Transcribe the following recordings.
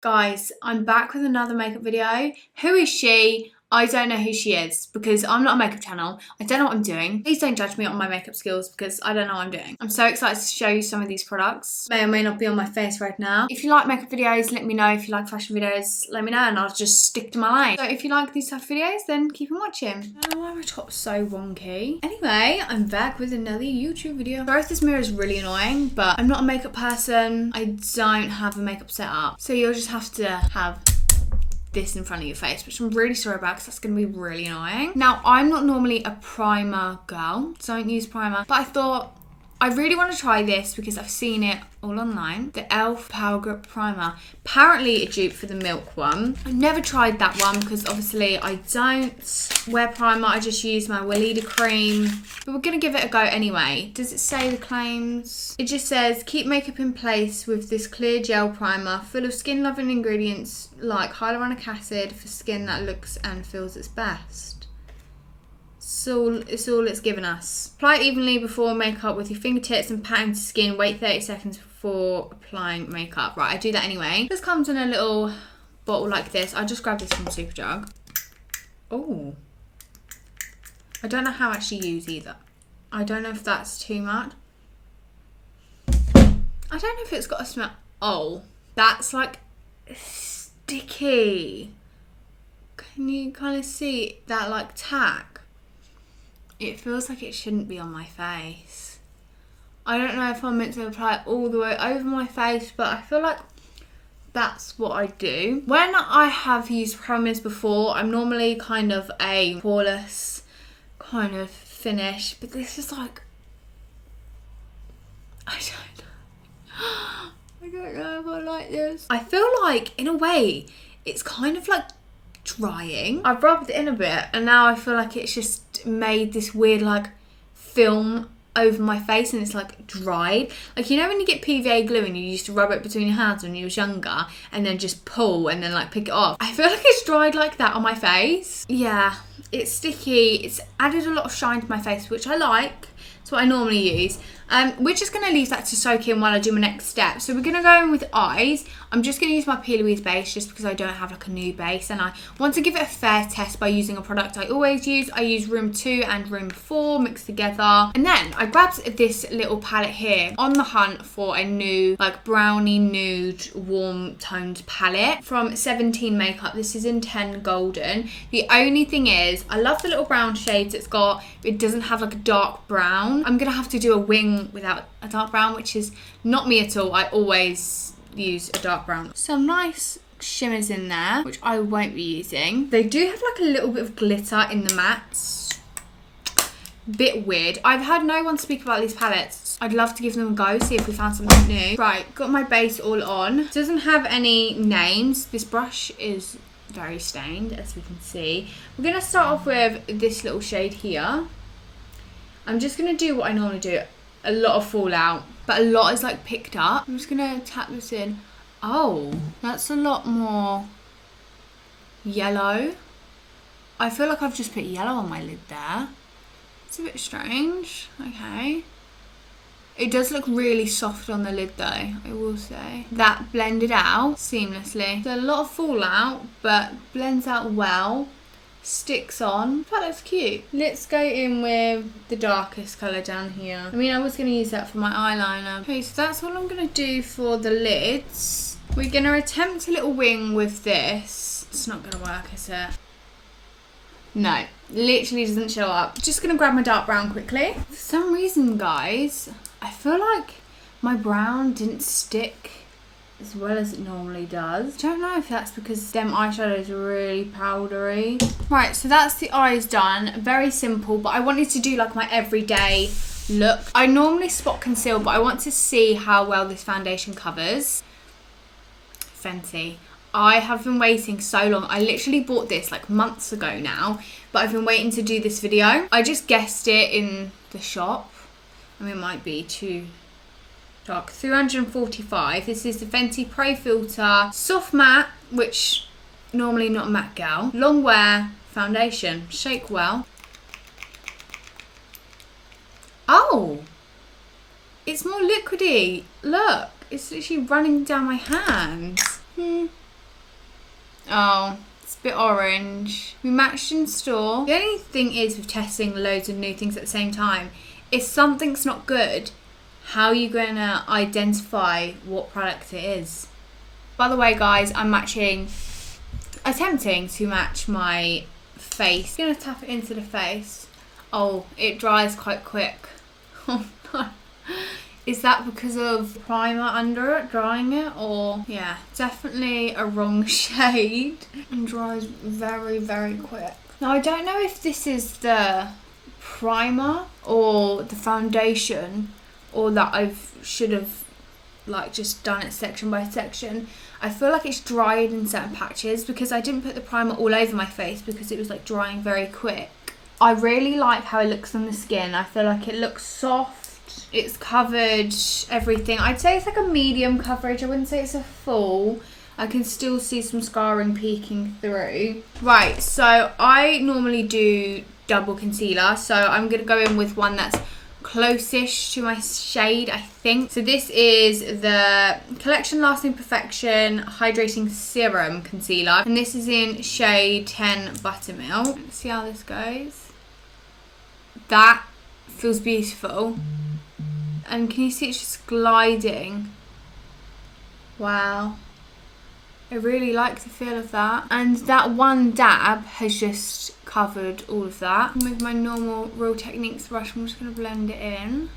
Guys, I'm back with another makeup video. Who is she? I don't know who she is because I'm not a makeup channel. I don't know what I'm doing. Please don't judge me on my makeup skills because I don't know what I'm doing. I'm so excited to show you some of these products. May or may not be on my face right now. If you like makeup videos, let me know. If you like fashion videos, let me know and I'll just stick to my lane. So if you like these type of videos, then keep on watching. I don't know why my top's so wonky. Anyway, I'm back with another YouTube video. Sorry if this mirror is really annoying, but I'm not a makeup person. I don't have a makeup setup. So you'll just have to have this in front of your face, which I'm really sorry about because that's going to be really annoying. Now, I'm not normally a primer girl, so I don't use primer, but I thought I really want to try this because I've seen it all online. The e.l.f. Power Grip Primer. Apparently a dupe for the Milk one. I've never tried that one because obviously I don't wear primer. I just use my Weleda cream. But we're going to give it a go anyway. Does it say the claims? It just says, keep makeup in place with this clear gel primer full of skin-loving ingredients like hyaluronic acid for skin that looks and feels its best. So it's all it's given us. Apply it evenly before makeup with your fingertips and pat into skin. Wait 30 seconds before applying makeup. Right, I do that anyway. This comes in a little bottle like this. I just grabbed this from Superdrug. Oh. I don't know how to actually use either. I don't know if that's too much. I don't know if it's got a smell. Oh, that's like sticky. Can you kind of see that like tack? It feels like it shouldn't be on my face. I don't know if I'm meant to apply it all the way over my face, but I feel like that's what I do. When I have used primers before, I'm normally kind of a poreless kind of finish, but this is like, I don't know if I like this. I feel like, in a way, it's kind of like drying. I've rubbed it in a bit and now I feel like it's just made this weird like film over my face and it's like dried. Like, you know when you get PVA glue and you used to rub it between your hands when you was younger and then just pull and then like pick it off? I feel like it's dried like that on my face. Yeah, it's sticky. It's added a lot of shine to my face, which I like. It's what I normally use. We're just going to leave that to soak in while I do my next step. So we're going to go in with eyes. I'm just going to use my P. Louise base just because I don't have like a nude base and I want to give it a fair test by using a product I always use. I use Room 2 and Room 4 mixed together. And then I grabbed this little palette here on the hunt for a new like brownie nude warm toned palette from 17 Makeup. This is in 10 Golden. The only thing is I love the little brown shades it's got. It doesn't have like a dark brown. I'm going to have to do a wing without a dark brown, which is not me at all. I always use a dark brown. Some nice shimmers in there, which I won't be using. They do have like a little bit of glitter in the mattes. Bit weird. I've had no one speak about these palettes. I'd love to give them a go, see if we found something new. Right, got my base all on. Doesn't have any names. This brush is very stained, as we can see. We're gonna start off with this little shade here. I'm just gonna do what I normally do. A lot of fallout, but a lot is like picked up. I'm just gonna tap this in. Oh, that's a lot more yellow. I feel like I've just put yellow on my lid there. It's a bit strange. Okay. It does look really soft on the lid though, I will say. That blended out seamlessly. So a lot of fallout, but blends out well. Sticks on. That looks cute. Let's go in with the darkest colour down here. I mean, I was going to use that for my eyeliner. Okay, so that's all I'm going to do for the lids. We're going to attempt a little wing with this. It's not going to work, is it? No, literally doesn't show up. Just going to grab my dark brown quickly. For some reason, guys, I feel like my brown didn't stick as well as it normally does. I don't know if that's because them eyeshadows are really powdery. Right, so that's the eyes done. Very simple, but I wanted to do like my everyday look. I normally spot conceal, but I want to see how well this foundation covers. Fenty. I have been waiting so long. I literally bought this like months ago now, but I've been waiting to do this video. I just guessed it in the shop. I mean, it might be too dark. 345. This is the Fenty Pro Filter Soft Matte, which normally not a matte gal. Long wear foundation. Shake well. Oh, it's more liquidy. Look, it's literally running down my hands. Oh, it's a bit orange. We matched in store. The only thing is with testing loads of new things at the same time, if something's not good, how are you going to identify what product it is? By the way, guys, I'm attempting to match my face. I'm going to tap it into the face. Oh, it dries quite quick. Oh no. Is that because of primer under it, drying it? Or, yeah, definitely a wrong shade. And dries very, very quick. Now, I don't know if this is the primer or the foundation, or that I should have like just done it section by section. I feel like it's dried in certain patches because I didn't put the primer all over my face because it was like drying very quick. I really like how it looks on the skin. I feel like it looks soft. It's covered everything. I'd say it's like a medium coverage. I wouldn't say it's a full. I can still see some scarring peeking through. Right, so I normally do double concealer. So I'm going to go in with one that's close-ish to my shade, I think. So this is the Collection Lasting Perfection Hydrating Serum Concealer. And this is in shade 10 Buttermilk. Let's see how this goes. That feels beautiful. And can you see it's just gliding? Wow. I really like the feel of that. And that one dab has just covered all of that. With my normal Real Techniques brush, I'm just going to blend it in.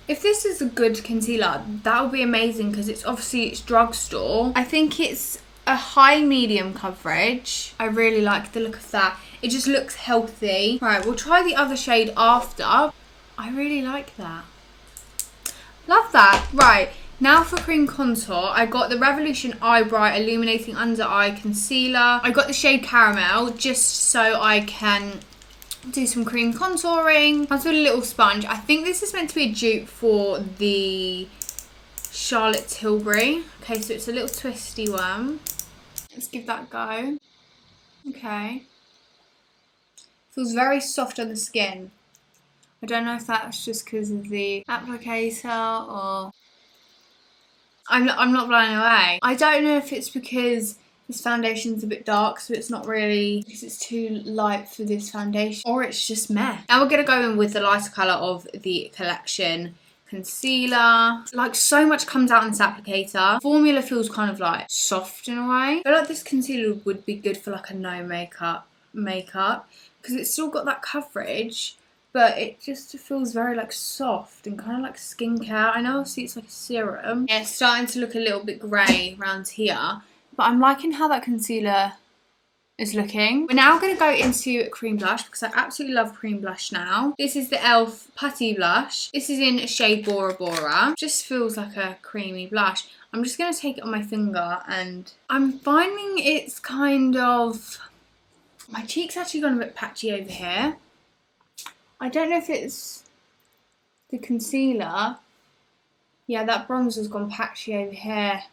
If this is a good concealer, that would be amazing because it's drugstore. I think it's a high medium coverage. I really like the look of that. It just looks healthy. Right, we'll try the other shade after. I really like that. Love that. Right, now for cream contour, I got the Revolution Eye Bright Illuminating Under Eye Concealer. I got the shade Caramel just so I can do some cream contouring. I've got a little sponge. I think this is meant to be a dupe for the Charlotte Tilbury. Okay, so it's a little twisty one. Let's give that a go. Okay. Feels very soft on the skin. I don't know if that's just because of the applicator or... I'm not blown away. I don't know if it's because this foundation's a bit dark, so it's not really, because it's too light for this foundation, or it's just meh. Now we're going to go in with the lighter colour of the Collection Concealer. Like, so much comes out in this applicator. Formula feels kind of like soft in a way. I feel like this concealer would be good for like a no makeup because it's still got that coverage, but it just feels very like soft and kind of like skincare. I know obviously it's like a serum. Yeah, it's starting to look a little bit grey around here, but I'm liking how that concealer is looking. We're now going to go into cream blush because I absolutely love cream blush now. This is the e.l.f. Putty Blush. This is in shade Bora Bora. Just feels like a creamy blush. I'm just going to take it on my finger and I'm finding it's kind of... My cheek's actually gone a bit patchy over here. I don't know if it's the concealer. Yeah, that bronzer's gone patchy over here.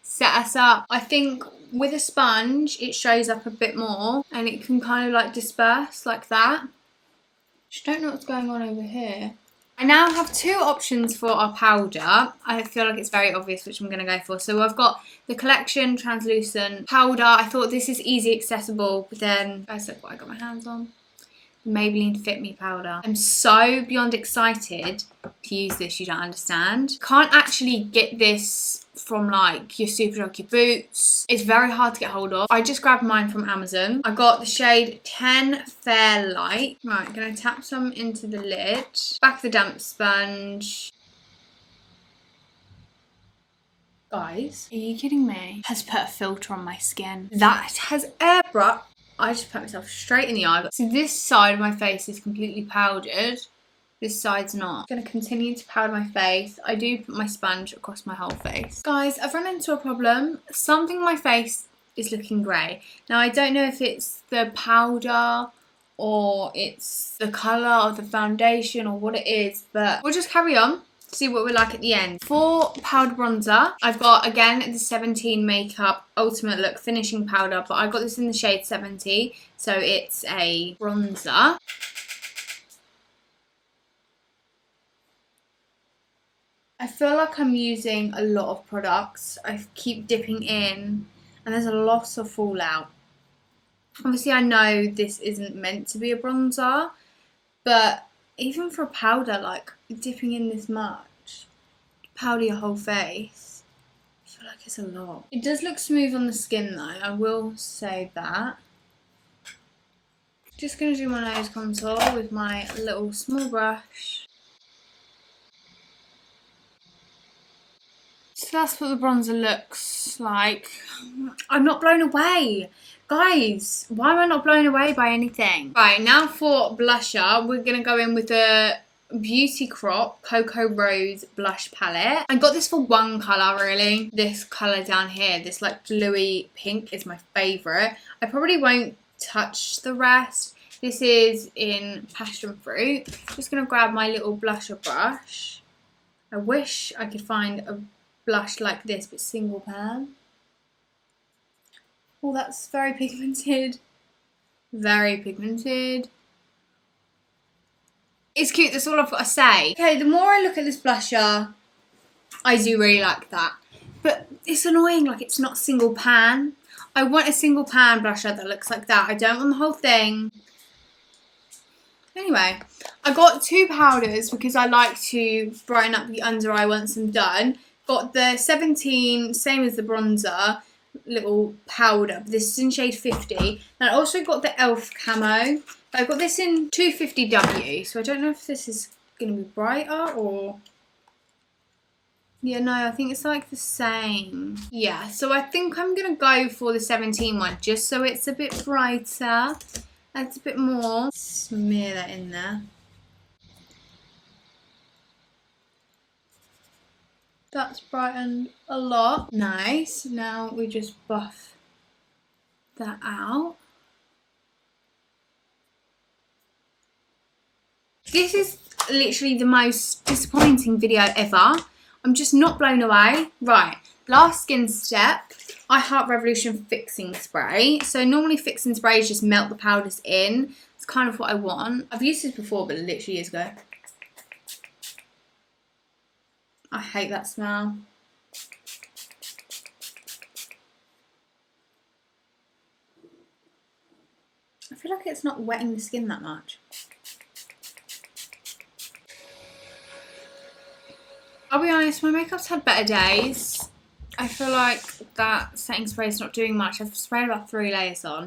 Set us up. I think with a sponge, it shows up a bit more and it can kind of like disperse like that. Just don't know what's going on over here. I now have two options for our powder. I feel like it's very obvious which I'm going to go for. So I've got the Collection Translucent Powder. I thought this is easy accessible, but then guys, look what I got my hands on. Maybelline Fit Me powder. I'm so beyond excited to use this, you don't understand. Can't actually get this from like your Superdrug, your Boots. It's very hard to get hold of. I just grabbed mine from Amazon. I got the shade 10 Fair Light. Right, I'm gonna tap some into the lid. Back of the damp sponge. Guys, are you kidding me? Has put a filter on my skin. That has airbrush. I just put myself straight in the eye. So this side of my face is completely powdered. This side's not. I'm going to continue to powder my face. I do put my sponge across my whole face. Guys, I've run into a problem. Something on my face is looking grey. Now, I don't know if it's the powder or it's the colour of the foundation or what it is, but we'll just carry on. See what we're like at the end. For powder bronzer, I've got again the 17 Makeup Ultimate Look Finishing Powder, but I got this in the shade 70, so it's a bronzer. I feel like I'm using a lot of products. I keep dipping in and there's a lot of fallout. Obviously I know this isn't meant to be a bronzer, but even for a powder, like dipping in this much, powder your whole face, I feel like it's a lot. It does look smooth on the skin though, I will say that. Just going to do my nose contour with my little small brush. So that's what the bronzer looks like. I'm not blown away. Guys, why am I not blown away by anything? Right, now for blusher, we're going to go in with the Beauty Crop Cocoa Rose blush palette. I got this for one colour really. This colour down here, this like bluey pink is my favourite. I probably won't touch the rest. This is in Passion Fruit. Just going to grab my little blusher brush. I wish I could find a blush like this but single pan. Oh, that's very pigmented. Very pigmented. It's cute, that's all I've got to say. Okay, the more I look at this blusher, I do really like that. But it's annoying, like it's not single pan. I want a single pan blusher that looks like that. I don't want the whole thing. Anyway, I got two powders because I like to brighten up the under eye once I'm done. Got the 17, same as the bronzer, little powder. But this is in shade 50. And I also got the e.l.f. camo. I got this in 250W. So I don't know if this is going to be brighter or... Yeah, no, I think it's like the same. Yeah, so I think I'm going to go for the 17 one just so it's a bit brighter. Adds a bit more. Smear that in there. That's brightened a lot. Nice. Now we just buff that out. This is literally the most disappointing video ever. I'm just not blown away. Right, last skin step. I Heart Revolution Fixing Spray. So normally fixing sprays just melt the powders in. It's kind of what I want. I've used this before, but literally years ago. I hate that smell. I feel like it's not wetting the skin that much. I'll be honest, my makeup's had better days. I feel like that setting spray is not doing much. I've sprayed about 3 layers on.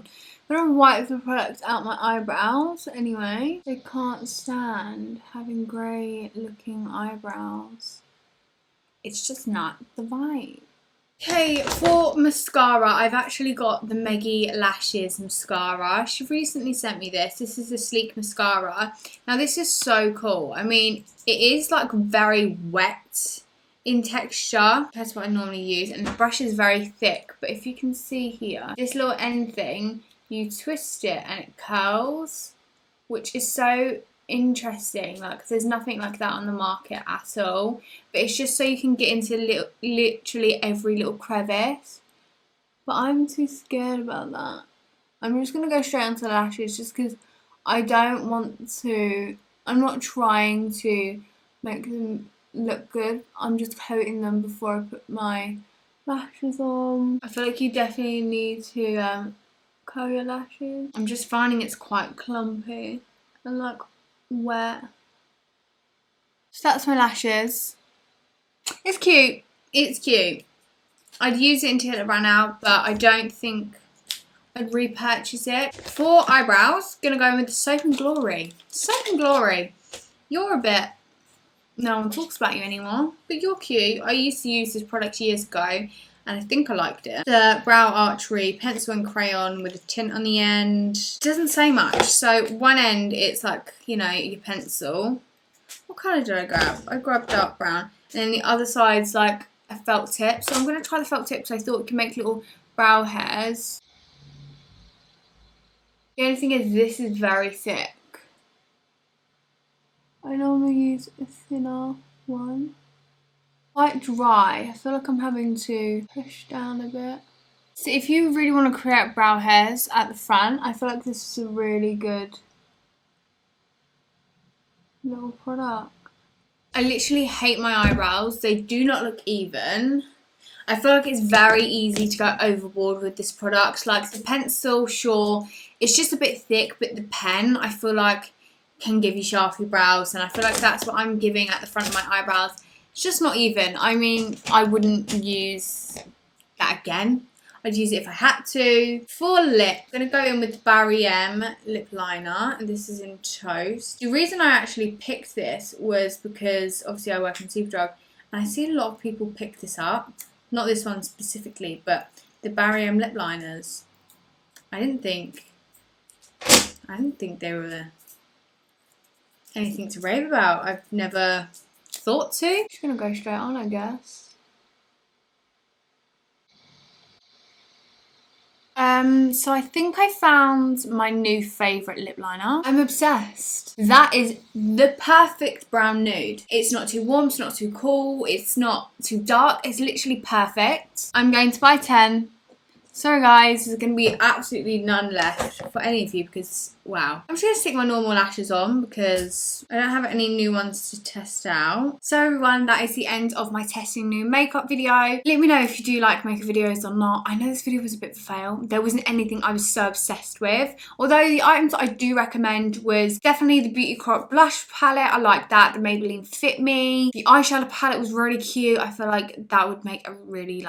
I'm going to wipe the product out my eyebrows anyway. I can't stand having grey looking eyebrows. It's just not the vibe. Okay, for mascara, I've actually got the Meggie Lashes mascara. She recently sent me this. This is the Sleek mascara. Now this is so cool. I mean, it is like very wet in texture. That's what I normally use. And the brush is very thick. But if you can see here, this little end thing, you twist it and it curls, which is so interesting. Like there's nothing like that on the market at all, but it's just so you can get into literally every little crevice. But I'm too scared about that. I'm just gonna go straight onto the lashes just because I don't want to. I'm not trying to make them look good. I'm just coating them before I put my lashes on. I feel like you definitely need to curl your lashes. I'm just finding it's quite clumpy and like wet. So that's my lashes. It's cute. It's cute. I'd use it until it ran out, but I don't think I'd repurchase it. For eyebrows, gonna go in with the Soap and Glory. Soap and Glory. You're a bit... No one talks about you anymore, but you're cute. I used to use this product years ago, and I think I liked it. The Brow Archery pencil and crayon with a tint on the end. It doesn't say much. So one end, it's like, you know, your pencil. What colour did I grab? I grabbed dark brown. And then the other side's like a felt tip. So I'm going to try the felt tip because I thought it could make little brow hairs. The only thing is this is very thick. I normally use a thinner one. Quite dry. I feel like I'm having to push down a bit. So if you really want to create brow hairs at the front, I feel like this is a really good little product. I literally hate my eyebrows. They do not look even. I feel like it's very easy to go overboard with this product. Like the pencil, sure, it's just a bit thick, but the pen, I feel like, can give you sharpie brows, and I feel like that's what I'm giving at the front of my eyebrows. It's just not even. I mean, I wouldn't use that again. I'd use it if I had to. For lip, I'm going to go in with Barry M lip liner, and this is in Toast. The reason I actually picked this was because obviously I work in Superdrug, and I see a lot of people pick this up. Not this one specifically, but the Barry M lip liners. I didn't think they were anything to rave about. I've never thought to. Just gonna go straight on, I guess. So I think I found my new favourite lip liner. I'm obsessed. That is the perfect brown nude. It's not too warm, it's not too cool, it's not too dark, it's literally perfect. I'm going to buy 10. Sorry guys, there's going to be absolutely none left for any of you because, wow. I'm just going to stick my normal lashes on because I don't have any new ones to test out. So everyone, that is the end of my testing new makeup video. Let me know if you do like makeup videos or not. I know this video was a bit of a fail. There wasn't anything I was so obsessed with. Although the items I do recommend was definitely the Beauty Crop blush palette. I like that. The Maybelline Fit Me. The eyeshadow palette was really cute. I feel like that would make a really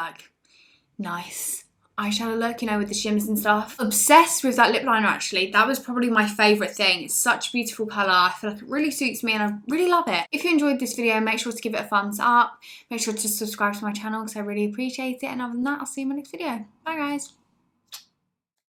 nice eyeshadow look, you know, with the shimmers and stuff. Obsessed with that lip liner actually. That was probably my favourite thing. It's such a beautiful colour. I feel like it really suits me and I really love it. If you enjoyed this video, make sure to give it a thumbs up. Make sure to subscribe to my channel because I really appreciate it. And other than that, I'll see you in my next video. Bye guys.